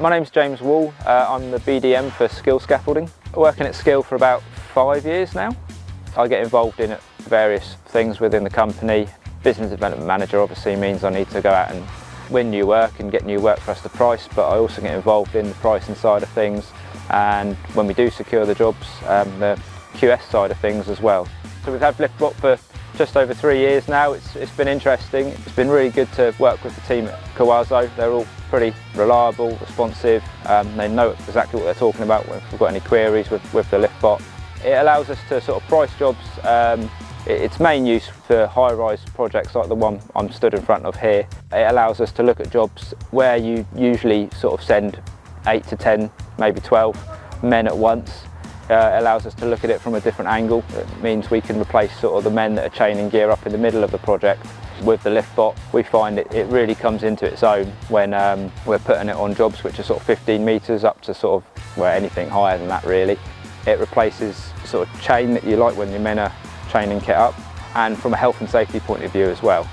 My name's James Wall. I'm the BDM for Skill Scaffolding. Working at Skill for about 5 years now. I get involved in various things within the company. Business development manager obviously means I need to go out and win new work and get new work for us to price, but I also get involved in the pricing side of things, and when we do secure the jobs, the QS side of things as well. So we've had LIFTBOT for just over 3 years now. It's been interesting. It's been really good to work with the team at KEWAZO. They're all pretty reliable, responsive. They know exactly what they're talking about when we've got any queries with the LIFTBOT. It allows us to sort of price jobs. Its main use for high-rise projects like the one I'm stood in front of here. It allows us to look at jobs where you usually sort of send 8 to 10, maybe 12 men at once. It allows us to look at it from a different angle. It means we can replace sort of the men that are chaining gear up in the middle of the project. With the LIFTBOT, we find it really comes into its own when we're putting it on jobs which are sort of 15 metres up to sort of, well, anything higher than that really. It replaces sort of chain that you like when your men are chaining kit up, and from a health and safety point of view as well.